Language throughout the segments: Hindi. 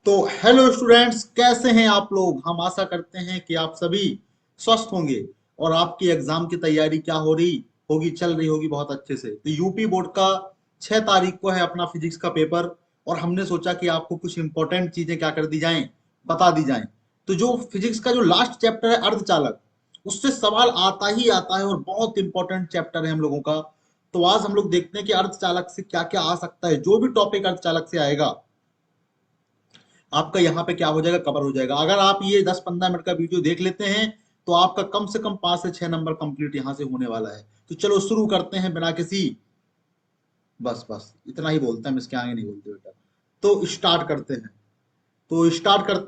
तो हेलो स्टूडेंट्स, कैसे हैं आप लोग। हम आशा करते हैं कि आप सभी स्वस्थ होंगे और आपकी एग्जाम की तैयारी क्या हो रही होगी, चल रही होगी बहुत अच्छे से। तो यूपी बोर्ड का 6 तारीख को है अपना फिजिक्स का पेपर, और हमने सोचा कि आपको कुछ इंपॉर्टेंट चीजें क्या कर दी जाएं, बता दी जाएं। तो जो फिजिक्स का जो लास्ट चैप्टर है अर्धचालक, उससे सवाल आता ही आता है और बहुत इंपॉर्टेंट चैप्टर है हम लोगों का। तो आज हम लोग देखते हैं कि अर्धचालक से क्या क्या आ सकता है। जो भी टॉपिक अर्धचालक से आएगा आपका यहाँ पे क्या हो जाएगा, कवर हो जाएगा। अगर आप ये 10-15 मिनट का वीडियो देख लेते हैं तो आपका कम से कम 5 से 6 नंबर कंप्लीट यहाँ से होने वाला है। तो चलो शुरू करते हैं बिना किसी, बस बस इतना ही बोलते हैं, हम इसके आगे नहीं बोलते बेटा। तो स्टार्ट करते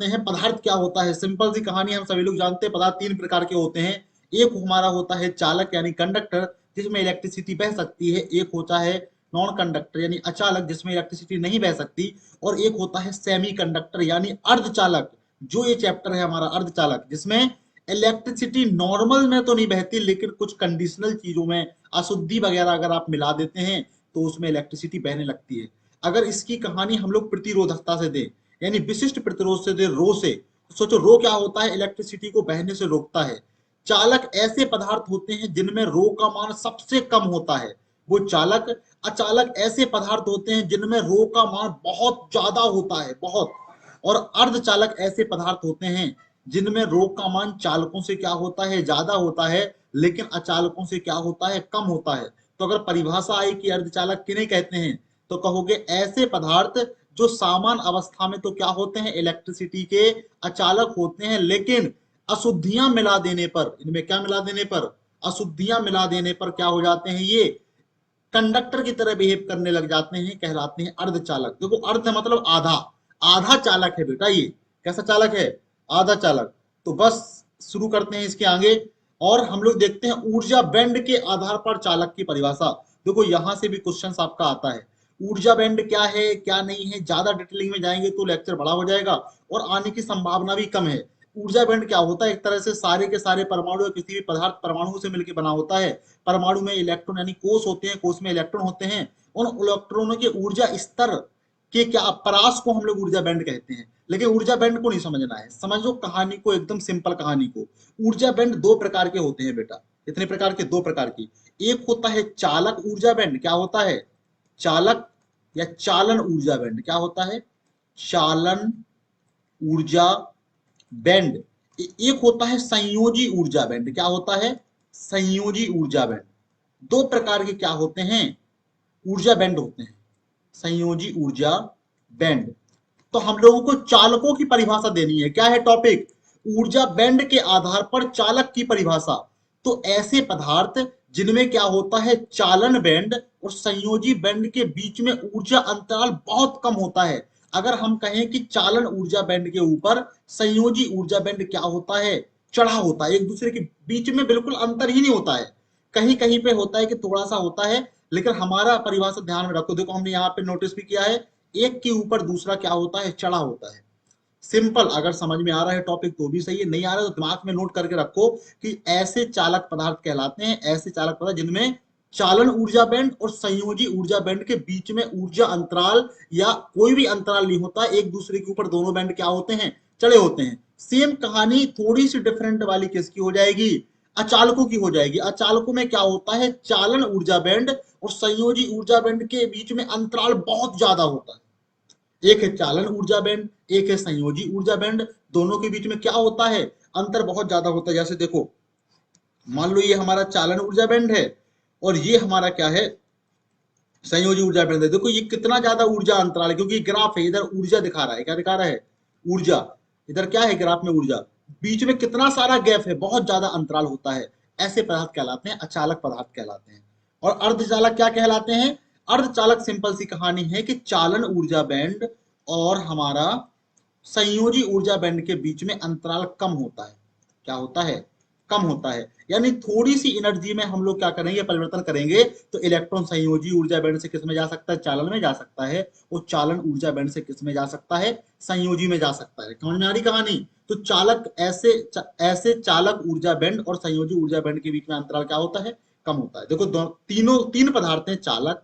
हैं। पदार्थ क्या होता है, सिंपल सी कहानी, हम सभी लोग जानते हैं। पदार्थ तीन प्रकार के होते हैं। एक हमारा होता है चालक यानी कंडक्टर, जिसमें इलेक्ट्रिसिटी बह सकती है। एक होता है नॉन कंडक्टर यानी अचालक, जिसमें इलेक्ट्रिसिटी नहीं बह सकती। और एक होता है सेमी कंडक्टर यानी अर्धचालक। जो ये चैप्टर है हमारा अर्धचालक, जिसमें इलेक्ट्रिसिटी नॉर्मल में तो नहीं बहती, लेकिन कुछ कंडीशनल चीजों में अशुद्धि वगैरह अगर आप मिला देते हैं तो उसमें इलेक्ट्रिसिटी बहने लगती है। अगर इसकी कहानी हम लोग प्रतिरोधकता से दें, यानी विशिष्ट प्रतिरोध से दे, रो से, तो सोचो रो क्या होता है, इलेक्ट्रिसिटी को बहने से रोकता है। चालक ऐसे पदार्थ होते हैं जिनमें रो का मान सबसे कम होता है, वो चालक। अचालक ऐसे पदार्थ होते हैं जिनमें रो का मान बहुत ज्यादा होता है, बहुत। और अर्धचालक ऐसे पदार्थ होते हैं जिनमें रो का मान चालकों से क्या होता है, ज्यादा होता है, लेकिन अचालकों से क्या होता है, कम होता है। तो अगर परिभाषा आई कि अर्धचालक किन्हें कहते हैं, तो कहोगे ऐसे पदार्थ जो सामान्य अवस्था में तो क्या होते हैं, इलेक्ट्रिसिटी के अचालक होते हैं, लेकिन अशुद्धियां मिला देने पर, इनमें क्या मिला देने पर, अशुद्धियां मिला देने पर क्या हो जाते हैं, ये कंडक्टर की तरह बिहेव करने लग जाते हैं, कहलाते हैं अर्धचालक। देखो अर्ध मतलब आधा, आधा चालक है बेटा ये। कैसा चालक है, आधा चालक। तो बस शुरू करते हैं इसके आगे। और हम लोग देखते हैं ऊर्जा बैंड के आधार पर चालक की परिभाषा। देखो यहां से भी क्वेश्चन आपका आता है। ऊर्जा बैंड क्या है क्या नहीं है, ज्यादा डिटेलिंग में जाएंगे तो लेक्चर बड़ा हो जाएगा और आने की संभावना भी कम है। ऊर्जा बैंड क्या होता है, एक तरह से सारे के सारे परमाणु या किसी भी पदार्थ परमाणु से मिलकर बना होता है। परमाणु में इलेक्ट्रॉन यानी कोष होते हैं, कोष में इलेक्ट्रॉन होते हैं। उन इलेक्ट्रॉनों के ऊर्जा स्तर के क्या परास को हम लोग ऊर्जा बैंड कहते हैं। लेकिन ऊर्जा बैंड को नहीं समझना है, समझो कहानी को, एकदम सिंपल कहानी को। ऊर्जा बैंड दो प्रकार के होते हैं बेटा। कितने प्रकार के, दो प्रकार की। एक होता है चालक ऊर्जा बैंड, क्या होता है, चालक या चालन ऊर्जा बैंड। क्या होता है, चालन ऊर्जा बैंड। एक होता है संयोजी ऊर्जा बैंड। क्या होता है, संयोजी ऊर्जा बैंड। दो प्रकार के क्या होते हैं, ऊर्जा बैंड होते हैं, संयोजी ऊर्जा बैंड। तो हम लोगों को चालकों की परिभाषा देनी है। क्या है टॉपिक, ऊर्जा बैंड के आधार पर चालक की परिभाषा। तो ऐसे पदार्थ जिनमें क्या होता है, चालन बैंड और संयोजी बैंड के बीच में ऊर्जा अंतराल बहुत कम होता है। अगर हम कहें कि चालन ऊर्जा बैंड के ऊपर संयोजी ऊर्जा बैंड क्या होता है, चढ़ा होता है, एक दूसरे के बीच में बिल्कुल अंतर ही नहीं होता है। कहीं कहीं पे होता है कि थोड़ा सा होता है, लेकिन हमारा परिभाषा ध्यान में रखो। देखो हमने यहाँ पे नोटिस भी किया है, एक के ऊपर दूसरा क्या होता है, चढ़ा होता है। सिंपल, अगर समझ में आ रहा है टॉपिक तो भी सही है, नहीं आ रहा है तो दिमाग में नोट करके रखो कि ऐसे चालक पदार्थ कहलाते हैं, ऐसे चालक पदार्थ जिनमें चालन ऊर्जा बैंड और संयोजी ऊर्जा बैंड के बीच में ऊर्जा अंतराल या कोई भी अंतराल नहीं होता, एक दूसरे के ऊपर दोनों बैंड क्या होते हैं, चढ़े होते हैं। सेम कहानी थोड़ी सी डिफरेंट वाली किसकी हो जाएगी, अचालकों की हो जाएगी। अचालकों में क्या होता है, चालन ऊर्जा बैंड और संयोजी ऊर्जा बैंड के बीच में अंतराल बहुत ज्यादा होता है। एक है चालन ऊर्जा बैंड, एक है संयोजी ऊर्जा बैंड। दोनों के बीच में क्या होता है, अंतर बहुत ज्यादा होता है। जैसे देखो, मान लो ये हमारा चालन ऊर्जा बैंड है और ये हमारा क्या है, संयोजी ऊर्जा बैंड है। देखो ये कितना ज्यादा ऊर्जा अंतराल है, क्योंकि ग्राफ है, इधर ऊर्जा दिखा रहा है, क्या दिखा रहा है, ऊर्जा। इधर क्या है, ग्राफ में ऊर्जा। बीच में कितना सारा गैप है, बहुत ज्यादा अंतराल होता है। ऐसे पदार्थ कहलाते हैं अचालक पदार्थ कहलाते हैं। और अर्धचालक क्या कहलाते हैं, अर्धचालक सिंपल सी कहानी है कि चालन ऊर्जा बैंड और हमारा संयोजी ऊर्जा बैंड के बीच में अंतराल कम होता है। क्या होता है, कम होता है। यानी थोड़ी सी एनर्जी में हम लोग क्या करेंगे, परिवर्तन करेंगे तो इलेक्ट्रॉन संयोजी ऊर्जा बैंड से किस में जा सकता है, चालन में जा सकता है। और चालन ऊर्जा बैंड से किस में जा सकता है, संयोजी में जा सकता है। समझ में आ रही कहानी। तो चालक ऐसे चालक ऊर्जा बैंड और संयोजी ऊर्जा बैंड के बीच में अंतराल क्या होता है, कम होता है। देखो तीन पदार्थ हैं, चालक,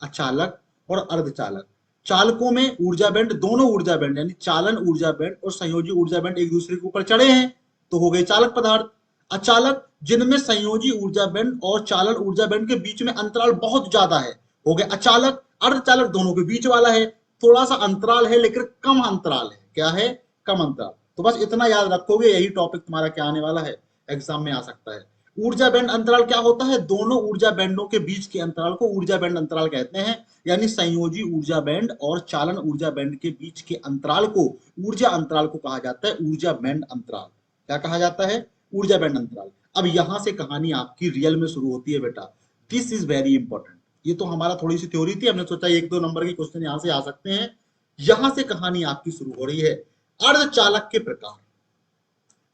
अचालक और अर्धचालक। चालकों में ऊर्जा बैंड, दोनों ऊर्जा बैंड यानी चालन ऊर्जा बैंड और संयोजी ऊर्जा बैंड एक दूसरे के ऊपर चढ़े हैं तो हो गए चालक पदार्थ। अचालक जिनमें संयोजी ऊर्जा बैंड और चालन ऊर्जा बैंड के बीच में अंतराल बहुत ज्यादा है हो गए अचालक। अर्धचालक दोनों के बीच वाला है, थोड़ा सा अंतराल है लेकिन कम अंतराल है। क्या है? कम अंतराल। तो बस इतना याद रखोगे, यही टॉपिक तुम्हारा क्या आने वाला है, एग्जाम में आ सकता है। ऊर्जा बैंड अंतराल क्या होता है? दोनों ऊर्जा बैंडों के बीच के अंतराल को ऊर्जा बैंड अंतराल कहते हैं, यानी संयोजी ऊर्जा बैंड और चालन ऊर्जा बैंड के बीच के अंतराल को ऊर्जा अंतराल को कहा जाता है ऊर्जा बैंड अंतराल। क्या कहा जाता है? ऊर्जा बैंड अंतराल। अब यहां से कहानी आपकी रियल में शुरू होती है बेटा। This is very important. ये तो हमारा थोड़ी सी थ्योरी थी, हमने सोचा एक दो नंबर के क्वेश्चन यहां से आ सकते हैं। यहां से कहानी आपकी शुरू हो रही है। अर्धचालक के प्रकार,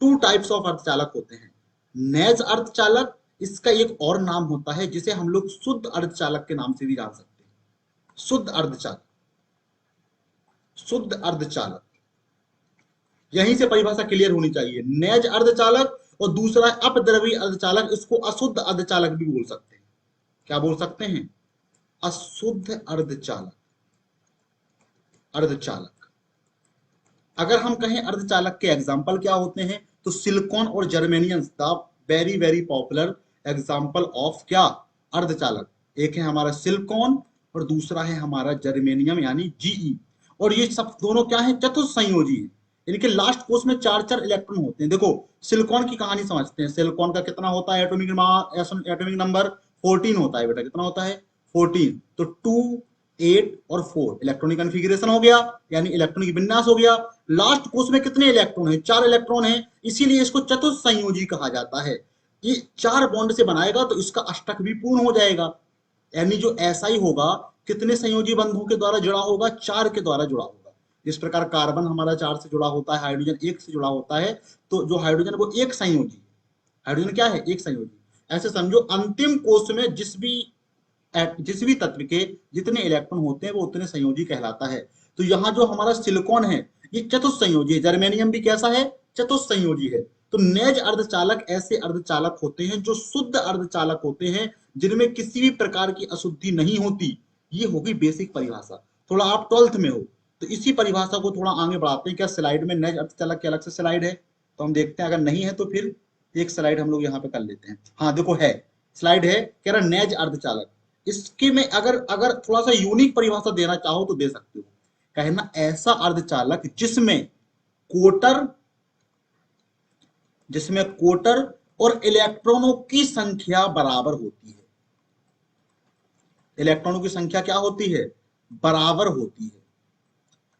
टू टाइप्स ऑफ अर्धचालक होते हैं। नेज अर्धचालक, इसका एक और नाम होता है जिसे हम लोग शुद्ध अर्धचालक के नाम से भी जान सकते हैं। शुद्ध अर्धचालक, शुद्ध अर्धचालक, यहीं से परिभाषा क्लियर होनी चाहिए। नेज अर्धचालक और दूसरा अपद्रवी अर्धचालक, इसको अशुद्ध अर्धचालक भी बोल सकते हैं। क्या बोल सकते हैं? अशुद्ध अर्धचालक। अर्धचालक, अगर हम कहें अर्धचालक के एग्जाम्पल क्या होते हैं तो सिलिकॉन और germanium the very very popular example of क्या? अर्धचालक। एक है हमारा सिलिकॉन और दूसरा है हमारा जर्मेनियम यानी जीई। और ये सब दोनों क्या है? चतुस्संयोजी है। इनके लास्ट कोर्स में चार चार इलेक्ट्रॉन होते हैं। देखो सिलिकॉन की कहानी समझते हैं। सिलिकॉन का कितना होता है एटॉमिक नंबर? 14 होता है बेटा। कितना होता है? 14। तो 2, 8 और 4 इलेक्ट्रॉनिक कॉन्फ़िगरेशन हो गया, यानी इलेक्ट्रॉनिक विन्यास हो गया। लास्ट कोर्स में कितने इलेक्ट्रॉन है? 4 इलेक्ट्रॉन है, इसीलिए इसको चतुस्संयोजी कहा जाता है। ये 4 बॉन्ड से बनाएगा तो इसका अष्टक भी पूर्ण हो जाएगा, यानी जो ऐसा ही होगा कितने संयोजी बंधों के द्वारा जुड़ा होगा? 4 के द्वारा जुड़ा होगा। जिस प्रकार कार्बन हमारा 4 से जुड़ा होता है, हाइड्रोजन 1 से जुड़ा होता है, तो जो हाइड्रोजन वो एक संयोजी, हाइड्रोजन क्या है? एक संयोजी। ऐसे समझो अंतिम कोष में जिस भी तत्व के जितने इलेक्ट्रॉन होते हैं वो उतने संयोजी कहलाता है। तो यहाँ जो हमारा सिलिकॉन है ये चतुस्संयोजी है। जर्मेनियम भी कैसा है? चतुस्संयोजी है। तो नेज अर्धचालक ऐसे अर्धचालक होते हैं जो शुद्ध अर्धचालक होते हैं, जिनमें किसी भी प्रकार की अशुद्धि नहीं होती। ये होगी बेसिक परिभाषा। थोड़ा आप 12th में हो तो इसी परिभाषा को थोड़ा आगे बढ़ाते हैं। क्या स्लाइड में नेज अर्धचालक की अलग से स्लाइड है? तो हम देखते हैं, अगर नहीं है तो फिर एक स्लाइड हम लोग यहाँ पे कर लेते हैं। हाँ देखो है, स्लाइड है। कह रहा नेज अर्धचालक, इसके में अगर अगर थोड़ा सा यूनिक परिभाषा देना चाहो तो दे सकते हो। कहना ऐसा अर्धचालक जिसमें कोटर और इलेक्ट्रॉनों की संख्या बराबर होती है। इलेक्ट्रॉनों की संख्या क्या होती है? बराबर होती है।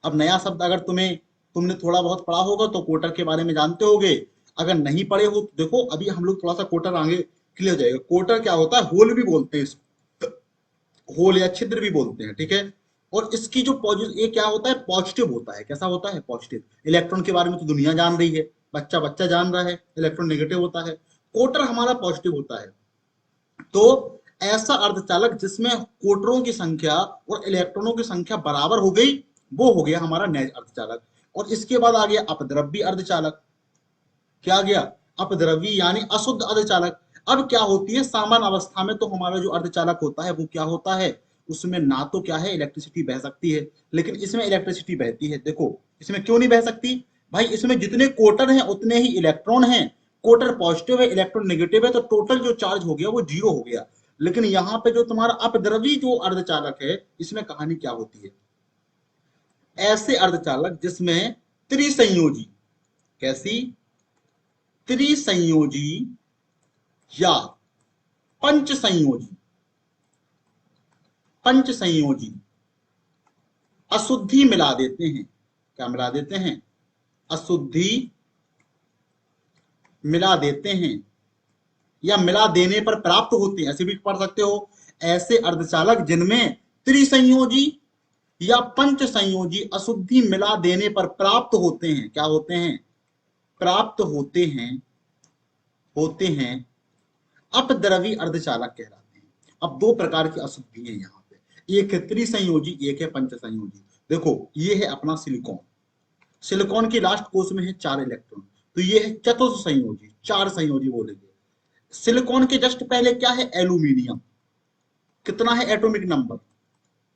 अब नया शब्द अगर तुमने थोड़ा बहुत पढ़ा होगा तो कोटर के बारे में जानते होगे। अगर नहीं पढ़े हो तो देखो अभी हम लोग थोड़ा सा कोटर आगे क्लियर हो जाएगा। कोटर क्या होता है? होल भी बोलते हैं इसको, होल या छिद्र भी बोलते हैं, ठीक है। और इसकी जो पॉजिटिव, ये क्या होता है? पॉजिटिव होता है। कैसा होता है? पॉजिटिव। इलेक्ट्रॉन के बारे में तो दुनिया जान रही है, बच्चा बच्चा जान रहा है, इलेक्ट्रॉन नेगेटिव होता है। कोटर हमारा पॉजिटिव होता है। तो ऐसा अर्धचालक जिसमें कोटरों की संख्या और इलेक्ट्रॉनों की संख्या बराबर हो गई, वो हो गया हमारा नेज अर्धचालक। और इसके बाद आ गया अपद्रव्य अर्धचालक। क्या आ गया? अपद्रव्य यानी अशुद्ध अर्धचालक। अब क्या होती है? सामान्य अवस्था में तो हमारा जो अर्धचालक होता है वो क्या होता है? उसमें ना तो क्या है इलेक्ट्रिसिटी बह सकती है, लेकिन इसमें इलेक्ट्रिसिटी बहती है। देखो इसमें क्यों नहीं बह सकती भाई? इसमें जितने कोटर हैं उतने ही इलेक्ट्रॉन हैं। कोटर पॉजिटिव है, इलेक्ट्रॉन नेगेटिव है, तो टोटल जो चार्ज हो गया वो 0 हो गया। लेकिन यहाँ पे जो तुम्हारा अपद्रवी जो अर्धचालक है, इसमें कहानी क्या होती है? ऐसे अर्धचालक जिसमें त्रिसंयोजी, कैसी? त्रिसंयोजी या पंच संयोजी, पंच संयोजी अशुद्धि मिला देते हैं। क्या मिला देते हैं? अशुद्धि मिला देते हैं या मिला देने पर प्राप्त होते हैं, ऐसे भी पढ़ सकते हो। ऐसे अर्धचालक जिनमें त्रिसंयोजी या पंच संयोजी अशुद्धि मिला देने पर प्राप्त होते हैं। क्या होते हैं? प्राप्त होते हैं अपद्रवी अर्धचालक कहलाते हैं। अब दो प्रकार की अशुद्धि है यहाँ पे, एक है त्रिसंयोजी, एक है पंच संयोजी। देखो ये है अपना सिलिकॉन। सिलिकॉन की लास्ट कोष में है 4 इलेक्ट्रॉन, तो ये है चतुर्थ संयोजी, 4 संयोजी बोलेंगे। सिलिकॉन के जस्ट पहले क्या है? एल्यूमिनियम। कितना है एटॉमिक नंबर?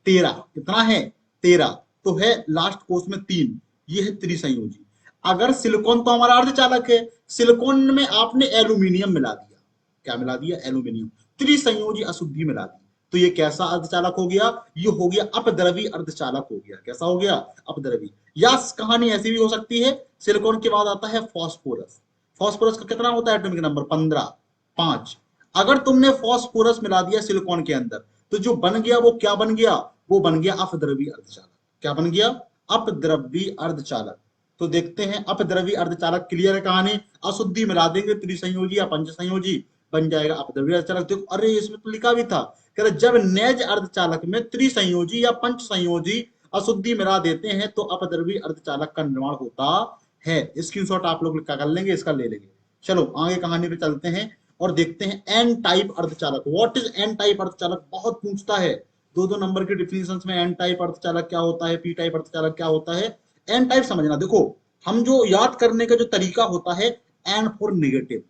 13। कितना है? 13, तो है लास्ट कोष में 3, ये है त्रिसंयोजी। अगर सिलिकॉन तो हमारा अर्धचालक है, सिलिकॉन में आपने एल्यूमिनियम मिला दिया, क्या मिला दिया? एल्यूमिनियम, त्रिसंयोजी अशुद्धि मिला दी, तो ये कैसा अर्धचालक हो गया? ये हो गया अपद्रवी अर्धचालक हो गया। कैसा हो गया? अपद्रवी। या कहानी ऐसी भी हो सकती है, सिलिकॉन के बाद आता है फास्फोरस। फास्फोरस का कितना होता है एटॉमिक नंबर? 15, 5। अगर तुमने फास्फोरस मिला दिया सिलिकॉन के अंदर, तो जो बन गया वो क्या बन गया? वो बन गया अपद्रवी अर्धचालक। क्या बन गया? अपद्रवी अर्धचालक। तो देखते हैं अपद्रवी अर्धचालक। क्लियर है कहानी? अशुद्धि मिला देंगे त्रिसंयोजी या पंचसंयोजी, बन जाएगा अपद्रवी अर्धचालक। देखो, अरे इसमें तो लिखा भी था, कह रहे जब नेज अर्धचालक में त्रिसंयोजी या पंचसंयोजी अशुद्धि मिला देते हैं तो अपद्रवी अर्धचालक का निर्माण होता है। स्क्रीनशॉट आप लोग कर लेंगे, इसका ले लेंगे। चलो आगे कहानी पे चलते हैं और देखते हैं एन टाइप अर्धचालक। व्हाट इज एन टाइप अर्धचालक? बहुत पूछता है, 2-2 नंबर के डिफिनेशन में। एन टाइप अर्धचालक क्या होता है, पी टाइप अर्धचालक क्या होता है? एन टाइप समझना, देखो हम जो याद करने का जो तरीका होता है, N for negative,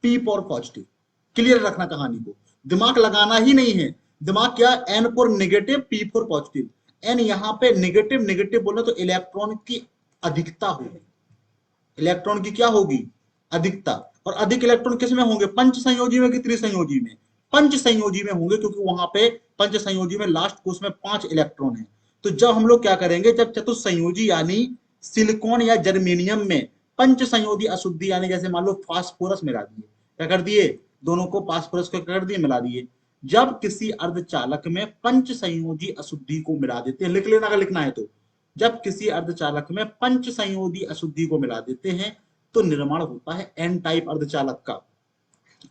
P for positive. Clear रखना कहानी को, दिमाग लगाना ही नहीं है। दिमाग क्या? N for negative, P for positive. N यहाँ पे नेगेटिव, नेगेटिव बोले तो इलेक्ट्रॉन की अधिकता होगी। इलेक्ट्रॉन की क्या होगी? अधिकता। और अधिक इलेक्ट्रॉन किस में होंगे? पंच संयोजी में कि त्रिसंयोजी में? पंच संयोजी में होंगे, क्योंकि वहां पे पंच संयोजी में लास्ट कोष में 5 इलेक्ट्रॉन है। तो जब हम लोग क्या करेंगे, जब चतुर्संयोजी यानी सिलिकॉन या जर्मेनियम में पंच संयोजी अशुद्धि यानी जैसे मान लो फास्फोरस मिला दिए, क्या कर दिए? दोनों को फास्फोरस को कर दिए, मिला दिए। जब किसी अर्धचालक में पंच संयोजी अशुद्धि को मिला देते हैं, लिख लेना अगर लिखना है तो, जब किसी अर्धचालक में पंच संयोजी अशुद्धि को मिला देते हैं तो निर्माण होता है एन टाइप अर्धचालक का।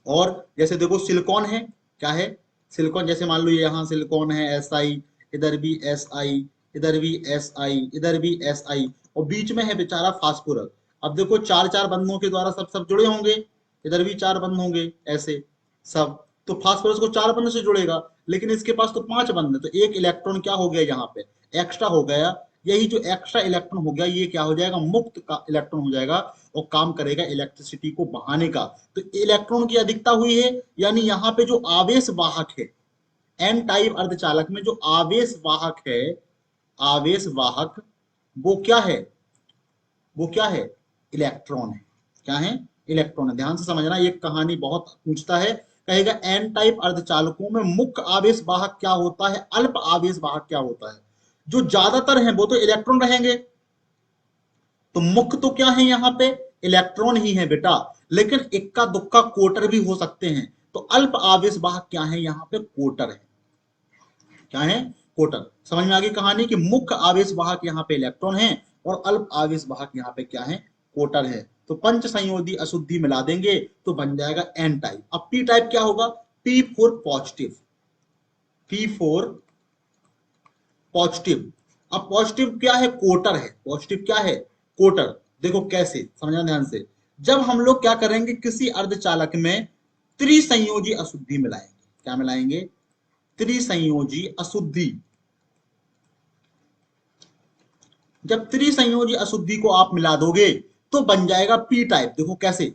और जैसे देखो सिलिकॉन है, क्या है? सिलिकॉन, जैसे मान लो ये यहाँ सिलिकॉन है, एस आई, इधर भी एस आई, इधर भी एस आई, इधर भी एस आई, और बीच में है बेचारा फास्फोरस। अब देखो 4-4 बंधों के द्वारा सब सब जुड़े होंगे, इधर भी 4 बंध होंगे ऐसे सब, तो फास्फोरस को 4 बंध से जुड़ेगा, लेकिन इसके पास तो 5 बंध है, तो एक इलेक्ट्रॉन क्या हो गया यहाँ पे? एक्स्ट्रा हो गया। यही जो एक्स्ट्रा इलेक्ट्रॉन हो गया, ये क्या हो जाएगा? मुक्त का इलेक्ट्रॉन हो जाएगा और काम करेगा इलेक्ट्रिसिटी को बहाने का। तो इलेक्ट्रॉन की अधिकता हुई है, यानी यहाँ पे जो आवेश वाहक है, एन टाइप अर्धचालक में जो आवेश वाहक है, आवेश वाहक, वो क्या है? वो क्या है? इलेक्ट्रॉन है। क्या है? इलेक्ट्रॉन है। ध्यान से समझना, ये कहानी बहुत पूछता है, कहेगा एन टाइप अर्धचालकों में मुख्य आवेश वाहक क्या होता है, अल्प आवेश वाहक क्या होता है? जो ज्यादातर है वो तो इलेक्ट्रॉन रहेंगे, तो मुख्य तो क्या है यहाँ पे? इलेक्ट्रॉन ही है बेटा, लेकिन इक्का दुक्का कोटर भी हो सकते हैं। तो अल्प आवेश वाहक क्या है यहाँ पे? कोटर है। क्या है? कोटर। समझ में आ गई कहानी कि मुख्य आवेश वाहक यहाँ पे इलेक्ट्रॉन है और अल्प आवेश वाहक यहाँ पे क्या है? कोटर है। तो पंच संयोजी अशुद्धि मिला देंगे तो बन जाएगा एन टाइप। अब पी टाइप क्या होगा? P for positive, P for positive. अब पॉजिटिव क्या है? कोटर है। पॉजिटिव क्या है? कोटर। देखो कैसे, समझना ध्यान से। जब हम लोग क्या करेंगे, किसी अर्धचालक में त्रिसंयोजी अशुद्धि मिलाएंगे। क्या मिलाएंगे? त्रिसंयोजी अशुद्धि। जब त्रिसंयोजी अशुद्धि को आप मिला दोगे तो बन जाएगा पी टाइप। देखो कैसे,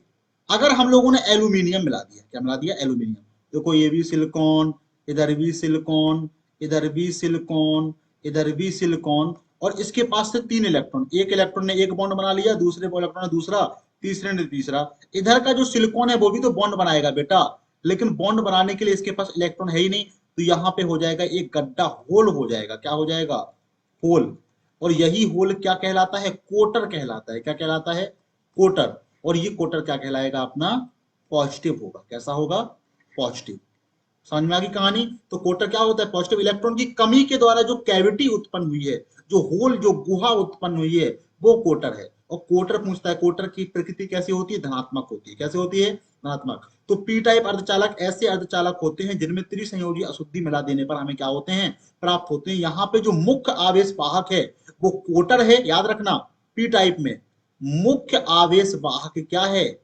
अगर हम लोगों ने एल्यूमिनियम मिला दिया, क्या मिला दिया? एल्यूमिनियम। देखो ये भी सिलिकॉन, इधर भी सिलिकॉन, इधर भी सिलिकॉन, इधर भी सिलिकॉन, और इसके पास से 3 इलेक्ट्रॉन, एक इलेक्ट्रॉन ने एक बॉन्ड बना लिया, दूसरे इलेक्ट्रॉन ने दूसरा, तीसरे ने तीसरा। इधर का जो सिलिकॉन है वो भी तो बॉन्ड बनाएगा बेटा, लेकिन बॉन्ड बनाने के लिए इसके पास इलेक्ट्रॉन है ही नहीं, तो यहाँ पे हो जाएगा एक गड्ढा, होल हो जाएगा। क्या हो जाएगा? होल। और यही होल क्या कहलाता है? कोटर कहलाता है। क्या कहलाता है? कोटर। और ये कोटर क्या कहलाएगा अपना? पॉजिटिव होगा। कैसा होगा? पॉजिटिव। समझ में आ गई कहानी? तो कोटर क्या होता है? पॉजिटिव। इलेक्ट्रॉन की कमी के द्वारा जो कैविटी उत्पन्न हुई है, जो होल, जो गुहा उत्पन्न हुई है, वो कोटर है। और कोटर पूछता है कोटर की प्रकृति कैसी होती है? धनात्मक होती है। कैसे होती है? धनात्मक। तो पी टाइप अर्धचालक ऐसे अर्धचालक होते हैं जिनमें त्रिसंयोजी अशुद्धि मिला देने पर हमें क्या होते हैं? प्राप्त होते हैं। यहाँ पे जो मुख्य आवेश वाहक है वो कोटर है, याद रखना। पी टाइप में मुख्य आवेश वाहक क्या है?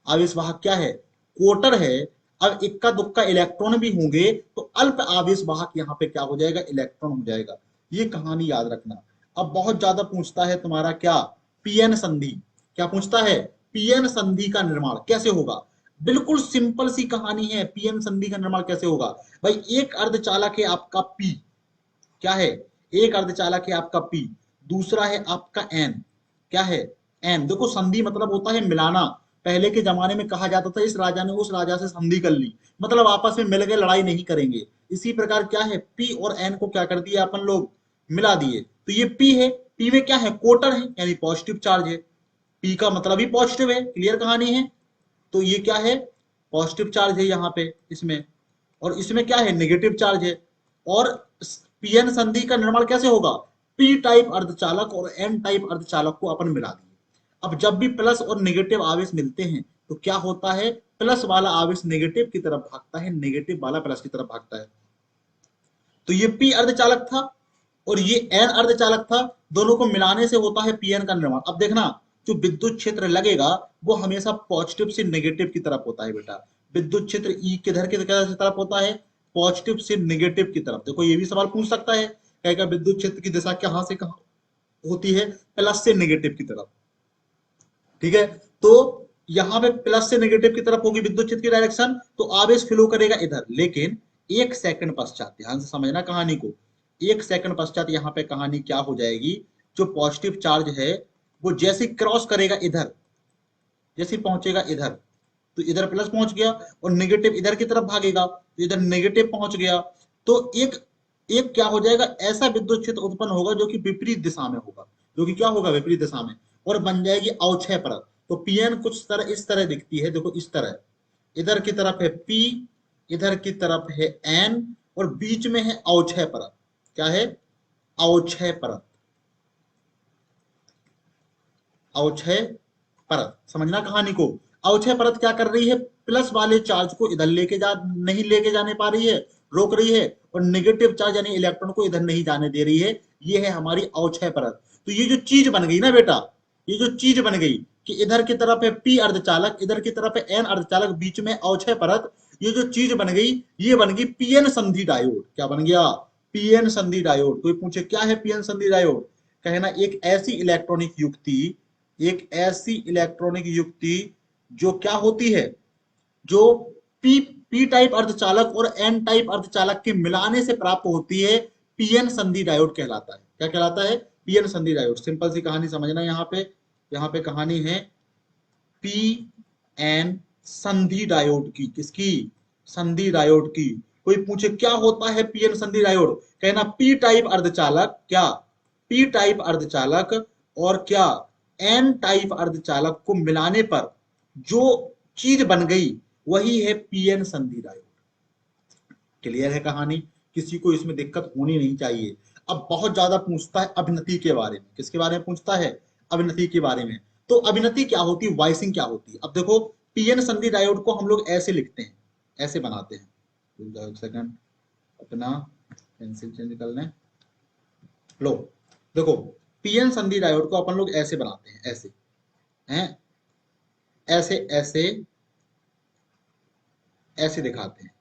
आवेश वाहक क्या है? कोटर है। अब इक्का दुक्का इलेक्ट्रॉन भी होंगे तो अल्प आवेश वाहक यहाँ पे क्या हो जाएगा? इलेक्ट्रॉन हो जाएगा। ये कहानी याद रखना। अब बहुत ज्यादा पूछता है तुम्हारा क्या? पीएन संधि। क्या पूछता है? पीएन संधि का निर्माण कैसे होगा? बिल्कुल सिंपल सी कहानी है। पीएन संधि का निर्माण कैसे होगा? भाई एक अर्धचालक है आपका पी, क्या है? एक अर्धचालक है आपका P, दूसरा है आपका N। क्या है? N। देखो संधि मतलब होता है मिलाना। पहले के जमाने में कहा जाता था इस राजा ने उस राजा से संधि कर ली, मतलब आपस में मिल गए, लड़ाई नहीं करेंगे। इसी प्रकार क्या है, P और N को क्या कर दिया अपन लोग, मिला दिए। तो ये P है, P में क्या है, कोटर है यानी पॉजिटिव चार्ज है। P का मतलब ही पॉजिटिव है, क्लियर कहानी है। तो ये क्या है, पॉजिटिव चार्ज है यहाँ पे इसमें, और इसमें क्या है, नेगेटिव चार्ज है। और पीएन संधि का निर्माण कैसे होगा, पी टाइप अर्धचालक और एन टाइप अर्धचालक को अपन मिला दिए। अब जब भी प्लस और नेगेटिव आवेश मिलते हैं तो क्या होता है, प्लस वाला आवेश नेगेटिव की तरफ भागता है, नेगेटिव वाला प्लस की तरफ भागता है। तो ये पी अर्धचालक था और ये एन अर्धचालक था, दोनों को मिलाने से होता है पीएन का निर्माण। अब देखना, जो विद्युत क्षेत्र लगेगा वो हमेशा पॉजिटिव से नेगेटिव की तरफ होता है बेटा। विद्युत क्षेत्र ई किधर की तरफ होता है, पॉजिटिव से नेगेटिव की तरफ। देखो ये भी सवाल पूछ सकता है, कहेगा विद्युत क्षेत्र की दिशा कहां से कहां होती है, प्लस से नेगेटिव की तरफ। ठीक है, तो यहां पे प्लस से नेगेटिव की तरफ होगी विद्युत क्षेत्र की डायरेक्शन, तो आवेश फ्लो करेगा इधर। लेकिन एक सेकंड पश्चात, ध्यान से समझना कहानी को, एक सेकंड पश्चात यहाँ पे कहानी क्या हो जाएगी, जो पॉजिटिव चार्ज है वो जैसे क्रॉस करेगा इधर, जैसे पहुंचेगा इधर, तो इधर प्लस पहुंच गया, और नेगेटिव इधर की तरफ भागेगा तो इधर नेगेटिव पहुंच गया। तो एक एक क्या हो जाएगा, ऐसा विद्युत क्षेत्र उत्पन्न होगा जो कि विपरीत दिशा में होगा, जो कि क्या होगा, विपरीत दिशा में, और बन जाएगी अवक्षय परत। तो पीएन कुछ तरह इस तरह दिखती है, देखो इस तरह, इधर की तरफ है पी, इधर की तरफ है एन, और बीच में है अवक्षय परत। क्या है, अवक्षय परत, अवक्षय परत। समझना कहानी को, अवक्षय परत क्या कर रही है, प्लस वाले चार्ज को इधर नहीं लेके जाने पा रही है, रोक रही है, और नेगेटिव चार्ज यानी इलेक्ट्रॉन को इधर नहीं जाने दे रही है। ये है हमारी अवक्षय परत। तो ये जो चीज बन गई ना बेटा, ये जो चीज बन गई कि इधर की तरफ है पी अर्धचालक, इधर की तरफ है एन अर्धचालक, बीच में अवक्षय परत, ये जो चीज बन गई ये बन गई पीएन संधि डायोड। क्या बन गया, पीएन संधि डायोड। कोई पूछे क्या है पीएन संधि डायोड, कहना एक ऐसी इलेक्ट्रॉनिक युक्ति, एक ऐसी इलेक्ट्रॉनिक युक्ति जो क्या होती है, जो पी टाइप अर्धचालक और एन टाइप अर्धचालक के मिलाने से प्राप्त होती है, पीएन संधि डायोड कहलाता है। क्या कहलाता है, पीएन संधि डायोड। सिंपल सी कहानी समझना, यहाँ पे कहानी है पी एन संधि डायोड की, किसकी, संधि डायोड की। कोई पूछे क्या होता है पीएन संधि डायोड, कहना पी टाइप अर्धचालक, क्या, पी टाइप अर्धचालक और क्या, एन टाइप अर्धचालक को मिलाने पर जो चीज बन गई वही है पीएन संधि डायोड। क्लियर है कहानी, किसी को इसमें दिक्कत होनी नहीं चाहिए। अब बहुत ज्यादा पूछता है अभिनति के बारे में, किसके बारे में पूछता है, अभिनति के बारे में। तो अभिनति क्या होती है, वाइसिंग क्या होती है। अब देखो पीएन संधि डायोड को हम लोग ऐसे लिखते हैं, ऐसे बनाते हैं। सेकंड, अपना पेंसिल चेंज कर लें। लो देखो, पीएन संधि डायोड को अपन लोग ऐसे बनाते हैं, ऐसे हैं, ऐसे ऐसे ऐसे दिखाते हैं।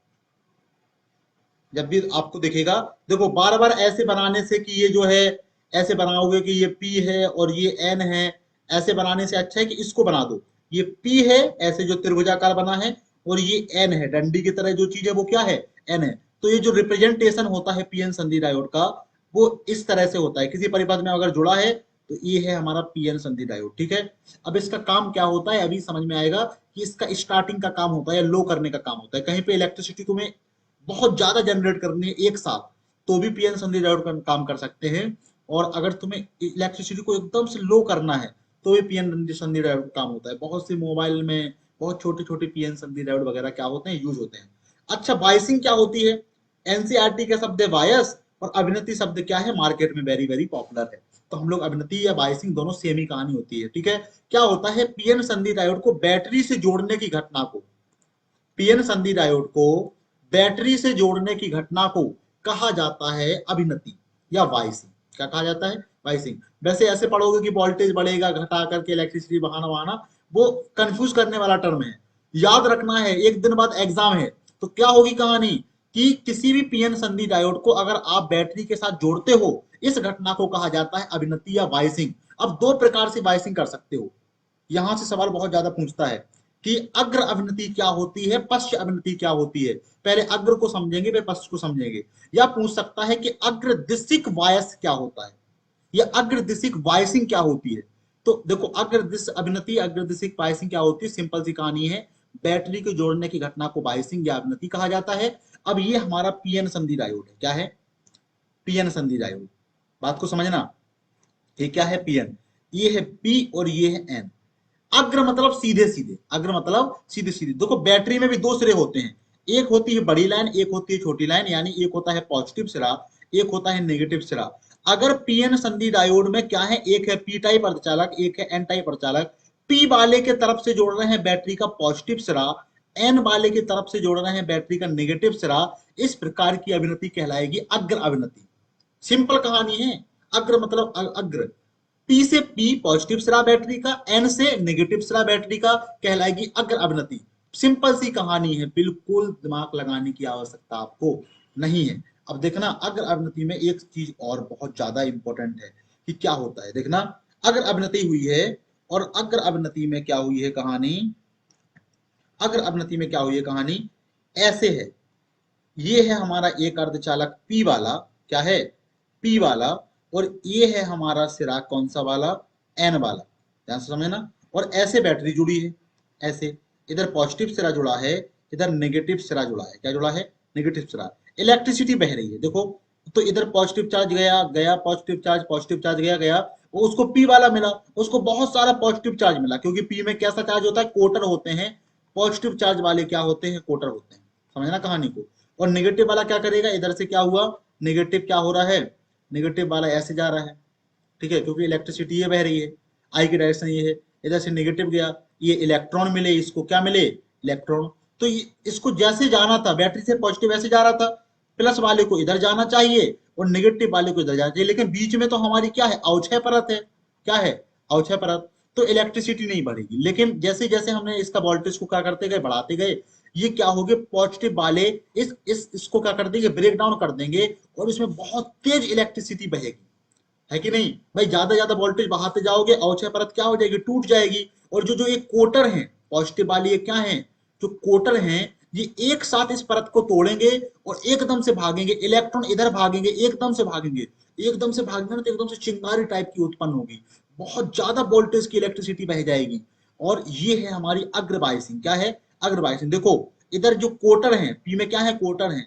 जब भी आपको दिखेगा, देखो बार बार ऐसे बनाने से कि ये जो है, ऐसे बनाओगे कि ये P है और ये N है, ऐसे बनाने से अच्छा है कि इसको बना दो, ये P है ऐसे जो त्रिभुजाकार बना है, और ये N है, डंडी की तरह जो चीज है वो क्या है, N है। तो ये जो रिप्रेजेंटेशन होता है पीएन संधि डायोड का, वो इस तरह से होता है, किसी परिपथ में अगर जुड़ा है तो ये है हमारा पीएन संधि डायोड। ठीक है, अब इसका काम क्या होता है अभी समझ में आएगा, कि इसका स्टार्टिंग का काम होता है या लो करने का काम होता है। कहीं पे इलेक्ट्रिसिटी तुम्हें बहुत ज्यादा जनरेट करनी है एक साथ, तो भी पीएन संधि डायोड का काम कर सकते हैं। और अगर तुम्हें इलेक्ट्रिसिटी को एकदम से लो करना है तो भी पीएन संधि डायोड का काम होता है। बहुत सी मोबाइल में बहुत छोटे छोटे पीएन संधि डायोड वगैरह क्या होते हैं, यूज होते हैं। अच्छा, वाइसिंग क्या होती है, एनसीईआरटी का शब्द है वायस, और अभिनति शब्द क्या है, मार्केट में वेरी वेरी पॉपुलर है। तो हम लोग अभिनति या वाइसिंग दोनों सेम ही कहानी होती है। ठीक है, क्या होता है, पीएन संधि डायोड को बैटरी से जोड़ने की घटना को, पीएन संधि डायोड को बैटरी से जोड़ने की घटना को कहा जाता है अभिनति या वाइसिंग। क्या कहा जाता है, वाइसिंग। वैसे ऐसे पढ़ोगे कि वोल्टेज बढ़ेगा घटा करके इलेक्ट्रिसिटी बहाना बहाना, वो कंफ्यूज करने वाला टर्म है, याद रखना है, एक दिन बाद एग्जाम है। तो क्या होगी कहानी, कि किसी भी पीएन संधि डायोड को अगर आप बैटरी के साथ जोड़ते हो, इस घटना को कहा जाता है अभिनति या वाइसिंग। अब दो प्रकार से वाइसिंग कर सकते हो, यहां से सवाल बहुत ज्यादा पूछता है कि अग्र अभिनति क्या होती है, पश्च अभिनति क्या होती है। पहले अग्र को समझेंगे फिर पश्च को समझेंगे। या पूछ सकता है कि अग्रदिशिक वायस क्या होता है, या अग्रदिशिक वायसिंग क्या होती है। तो देखो अग्रदिश अभिनति अग्रदिशिक वायसिंग क्या होती है, सिंपल सी कहानी है, बैटरी को जोड़ने की घटना को वायसिंग या अभिनति कहा जाता है। अब ये हमारा पीएन संधि डायोड है, क्या है, पीएन संधि डायोड। बात को समझना, ये क्या है पीएन, ये है पी और ये है एन। अग्र मतलब सीधे सीधे, अग्र मतलब सीधे सीधे। देखो बैटरी में भी दो सिरे होते हैं, एक होती है बड़ी लाइन, एक होती है छोटी लाइन, यानी एक होता है पॉजिटिव सिरा, एक होता है नेगेटिव सिरा। अगर पीएन संधि डायोड में क्या है, एक है पी टाइप अर्धचालक, एक है एन टाइप अर्धचालक। पी वाले के तरफ से जोड़ रहे हैं बैटरी का पॉजिटिव सिरा, एन वाले की तरफ से जोड़ रहे हैं बैटरी का नेगेटिव सिरा। इस प्रकार की अभिनति कहलाएगी अग्र अभिनति। सिंपल कहानी है, अग्र मतलब अग्र। पी से पी पॉजिटिव सिरा बैटरी का, एन से नेगेटिव सिरा बैटरी का, कहलाएगी अग्र अभिनति। सिंपल सी कहानी है, बिल्कुल दिमाग लगाने की आवश्यकता आपको नहीं है। अब देखना अग्र अभिनति में एक चीज और बहुत ज्यादा इंपॉर्टेंट है कि क्या होता है। देखना अग्र अभिनति हुई है, और अग्र अभिनति में क्या हुई है कहानी, अग्र अभिनति में क्या हुई है कहानी, ऐसे है। ये है हमारा एक अर्धचालक पी वाला, क्या है, पी वाला, और ये है हमारा सिरा कौन सा वाला, एन वाला। ध्यान से समझना। और ऐसे बैटरी जुड़ी है, ऐसे इधर पॉजिटिव सिरा जुड़ा है, इधर नेगेटिव सिरा जुड़ा है, क्या जुड़ा है, नेगेटिव सिरा। इलेक्ट्रिसिटी बह रही है देखो, तो इधर पॉजिटिव चार्ज गया गया, पॉजिटिव चार्ज गया गया, वो उसको पी वाला मिला, उसको बहुत सारा पॉजिटिव चार्ज मिला, क्योंकि पी में कैसा चार्ज होता है, कोटर होते हैं। पॉजिटिव चार्ज वाले क्या होते हैं, कोटर होते हैं। समझना कहानी को। और नेगेटिव वाला क्या करेगा, इधर से क्या हुआ, नेगेटिव क्या हो रहा है, नेगेटिव वाला ऐसे जा रहा है, ठीक है, क्योंकि इलेक्ट्रिसिटी ये बह रही है, आई की डायरेक्शन ये है, इधर से नेगेटिव गया, ये इलेक्ट्रॉन मिले, इसको क्या मिले, इलेक्ट्रॉन। तो इसको जैसे जाना था, बैटरी से पॉजिटिव ऐसे जा रहा था, प्लस वाले को इधर जाना चाहिए और नेगेटिव वाले को इधर जाना चाहिए, लेकिन बीच में तो हमारी क्या है, अवक्षय परत है, क्या है, अवक्षय परत। तो इलेक्ट्रिसिटी नहीं बढ़ेगी, लेकिन जैसे जैसे हमने इसका वोल्टेज को क्या करते गए, बढ़ाते गए, ये क्या हो गए, पॉजिटिव वाले इसको क्या कर देंगे, ब्रेक डाउन कर देंगे, और इसमें बहुत तेज इलेक्ट्रिसिटी बहेगी, है कि नहीं भाई। ज्यादा ज्यादा वोल्टेज बढ़ाते जाओगे, अवक्षय परत क्या हो जाएगी, टूट जाएगी। और जो जो एक कोटर है, पॉजिटिव वाली ये क्या है, जो कोटर हैं, ये एक साथ इस परत को तोड़ेंगे और एकदम से भागेंगे, इलेक्ट्रॉन इधर भागेंगे, एकदम से भागेंगे, एकदम से भागेंगे ना, तो एकदम से चिंगारी टाइप की उत्पन्न होगी, बहुत ज्यादा वोल्टेज की इलेक्ट्रिसिटी बह जाएगी। और ये है हमारी अग्रवाइसिंग, क्या है, अग्रवाइसिंग। देखो इधर जो कोटर है, पी में क्या है, कोटर है,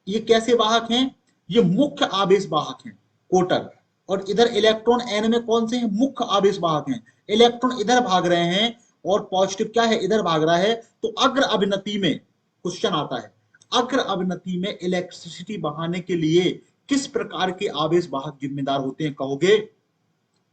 ये कैसे वाहक हैं, ये मुख्य आवेश वाहक हैं, कोटर। और इधर इलेक्ट्रॉन एन में कौन से हैं, मुख्य आवेश वाहक हैं। इलेक्ट्रॉन इधर भाग रहे हैं और पॉजिटिव क्या है, इधर भाग रहा है। तो अग्र अभिनति में क्वेश्चन आता है, अग्र अभिनति में इलेक्ट्रिसिटी बहाने के लिए किस प्रकार के आवेश वाहक जिम्मेदार होते हैं, कहोगे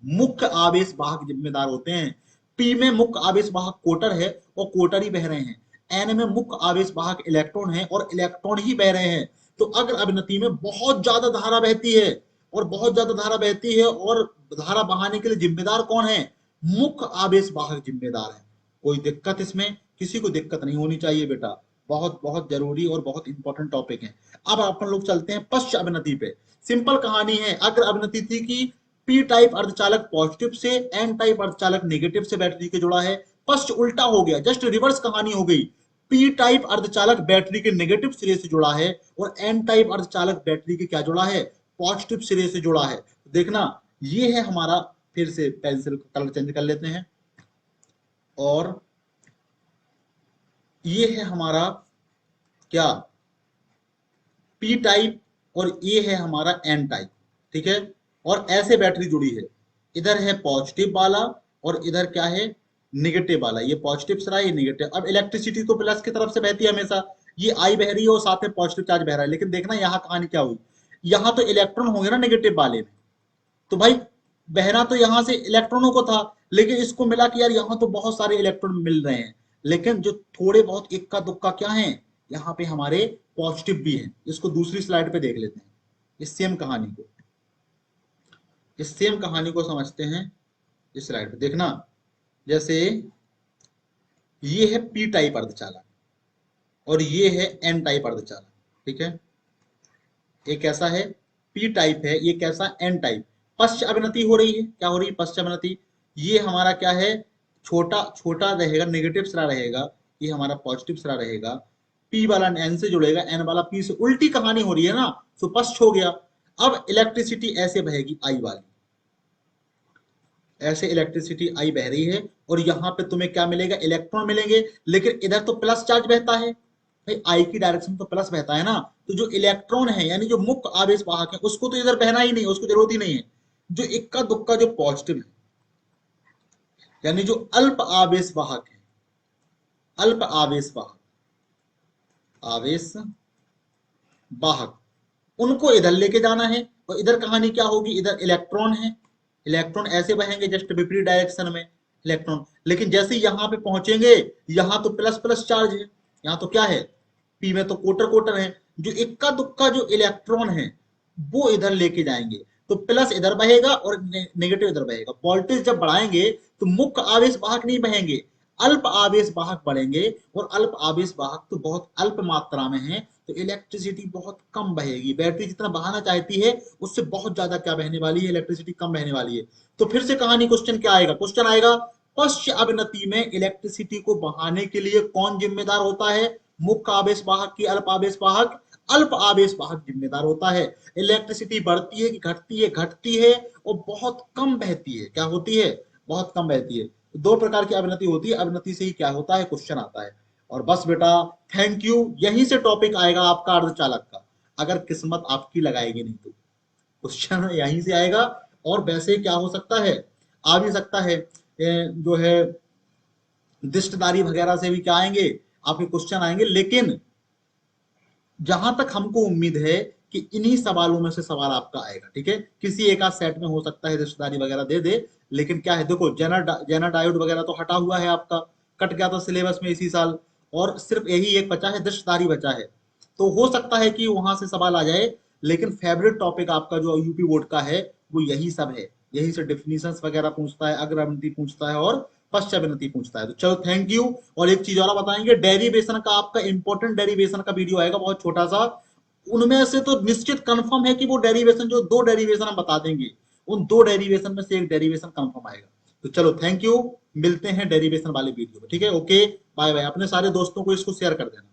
मुख्य आवेश वाहक जिम्मेदार होते हैं। पी में मुख्य आवेश वाहक कोटर है और कोटर ही बह रहे हैं, एन में मुख्य आवेश वाहक इलेक्ट्रॉन है और इलेक्ट्रॉन ही बह रहे हैं। तो अग्र अभिनति में बहुत ज्यादा धारा बहती है, और बहुत ज्यादा धारा बहती है, और धारा बहाने के लिए जिम्मेदार कौन है, मुख्य आवेश वाहक जिम्मेदार है। कोई दिक्कत इसमें, किसी को दिक्कत नहीं होनी चाहिए बेटा, बहुत बहुत जरूरी और बहुत इंपॉर्टेंट टॉपिक है। अब अपन लोग चलते हैं पश्च अभिनति पे। सिंपल कहानी है, अग्र अभिनति थी कि पी टाइप अर्धचालक पॉजिटिव से, एन टाइप अर्धचालक नेगेटिव से बैटरी के जुड़ा है। पश्च उल्टा हो गया, जस्ट रिवर्स कहानी हो गई। पी टाइप अर्धचालक बैटरी के नेगेटिव सिरे से जुड़ा है, और एन टाइप अर्धचालक बैटरी के क्या जुड़ा है, पॉजिटिव सिरे से जुड़ा है। देखना ये है हमारा, फिर से पेंसिल कलर चेंज कर लेते हैं, और ये है हमारा क्या, पी टाइप, और ये है हमारा एन टाइप, ठीक है। और ऐसे बैटरी जुड़ी है, इधर है पॉजिटिव वाला और इधर क्या है, निगेटिव वाला। ये पॉजिटिव सिरा, ये निगेटिव। अब इलेक्ट्रिसिटी तो प्लस की तरफ से बहती है हमेशा, ये आई बह रही है और साथ में पॉजिटिव चार्ज बह रहा है। लेकिन देखना यहाँ कहानी क्या हुई, यहाँ तो इलेक्ट्रॉन होंगे ना नेगेटिव वाले में, तो भाई बहना तो यहाँ से इलेक्ट्रॉनों को था, लेकिन इसको मिला कि यार यहाँ तो बहुत सारे इलेक्ट्रॉन मिल रहे हैं, लेकिन जो थोड़े बहुत इक्का दुक्का क्या है, यहाँ पे हमारे पॉजिटिव भी है। इसको दूसरी स्लाइड पे देख लेते हैं, इस सेम कहानी को, इस सेम कहानी को समझते हैं। इस स्लाइड पे देखना, जैसे ये है पी टाइप अर्धचालक और ये है एन टाइप अर्धचालक, ठीक है। ये कैसा है, पी टाइप है, ये कैसा, एन टाइप। पश्च अभिनति हो रही है, क्या हो रही है, पश्च अभिनति। ये हमारा क्या है, छोटा छोटा रहेगा, नेगेटिव सिरा रहेगा, ये हमारा पॉजिटिव सिरा रहेगा, पी वाला एन से जुड़ेगा, एन वाला पी से, उल्टी कहानी हो रही है ना, सुपष्ट हो गया। अब इलेक्ट्रिसिटी ऐसे बहेगी आई वाली, ऐसे इलेक्ट्रिसिटी आई बह रही है, और यहां पे तुम्हें क्या मिलेगा, इलेक्ट्रॉन मिलेंगे, लेकिन इधर तो प्लस चार्ज बहता है भाई, आई की डायरेक्शन तो प्लस बहता है ना, तो जो इलेक्ट्रॉन है यानी जो मुक्त आवेश वाहक है उसको तो इधर बहना ही नहीं, उसको जरूरत ही नहीं है। जो इक्का दुक्का जो पॉजिटिव है यानी जो अल्प आवेश वाहक है, अल्प आवेश वाहक, आवेश वाहक, उनको इधर लेके जाना है। और इधर कहानी क्या होगी, इधर इलेक्ट्रॉन है, इलेक्ट्रॉन ऐसे बहेंगे जस्ट विपरीत डायरेक्शन में इलेक्ट्रॉन, लेकिन जैसे यहाँ पे पहुंचेंगे, यहाँ तो प्लस प्लस चार्ज है, यहाँ तो क्या है, पी में तो कोटर कोटर है, जो इक्का दुक्का जो इलेक्ट्रॉन है वो इधर लेके जाएंगे, तो प्लस इधर बहेगा और नेगेटिव इधर बहेगा। वोल्टेज जब बढ़ाएंगे तो मुख्य आवेश वाहक नहीं बहेंगे, अल्प आवेश वाहक बढ़ेंगे, और अल्प आवेश वाहक तो बहुत अल्प मात्रा में है, तो इलेक्ट्रिसिटी बहुत कम बहेगी। बैटरी जितना बहाना चाहती है उससे बहुत ज्यादा क्या बहने वाली है, इलेक्ट्रिसिटी कम बहने वाली है। तो फिर से कहानी, क्वेश्चन क्या आएगा, क्वेश्चन आएगा पश्च अवनति में इलेक्ट्रिसिटी को बढ़ाने के लिए कौन जिम्मेदार होता है, मुख्य आवेश वाहक की अल्प आवेश वाहक, अल्प आवेश वाहक जिम्मेदार होता है। इलेक्ट्रिसिटी बढ़ती है कि घटती है, घटती है, और बहुत कम बहती है, क्या होती है, बहुत कम बहती है। दो प्रकार की अवनति होती है, अवनति से ही क्या होता है, क्वेश्चन आता है। और बस बेटा थैंक यू, यहीं से टॉपिक आएगा आपका अर्धचालक का, अगर किस्मत आपकी लगाएगी नहीं तो क्वेश्चन यहीं से आएगा। और वैसे क्या हो सकता है, आ भी सकता है जो है दिष्टदारी वगैरह से भी क्या आएंगे, आपके क्वेश्चन आएंगे, लेकिन जहां तक हमको उम्मीद है कि इन्हीं सवालों में से सवाल आपका आएगा, ठीक है। किसी एक आध सेट में हो सकता है रिश्तेदारी वगैरह दे दे, लेकिन क्या है देखो, जेनर डायोड वगैरह तो हटा हुआ है आपका, कट गया था सिलेबस में इसी साल, और सिर्फ यही एक बचा है, दृश्यधारी बचा है। तो हो सकता है कि वहां से सवाल आ जाए, लेकिन फेवरेट टॉपिक आपका जो यूपी बोर्ड का है वो यही सब है, यही से डिफिनीशंस वगैरह पूछता है, अग्रवृत्ति पूछता है और पश्चावृत्ति पूछता है। तो चलो थैंक यू। और एक चीज और बताएंगे, डेरिवेशन का आपका इंपॉर्टेंट डेरिवेशन का वीडियो आएगा बहुत छोटा सा, उनमें से तो निश्चित कंफर्म है कि वो डेरिवेशन, जो दो डेरिवेशन हम बता देंगे, उन दो डेरिवेशन में से एक डेरिवेशन कंफर्म आएगा। तो चलो थैंक यू, मिलते हैं डेरिवेशन वाले वीडियो में, ठीक है, ओके बाय बाय। अपने सारे दोस्तों को इसको शेयर कर देना।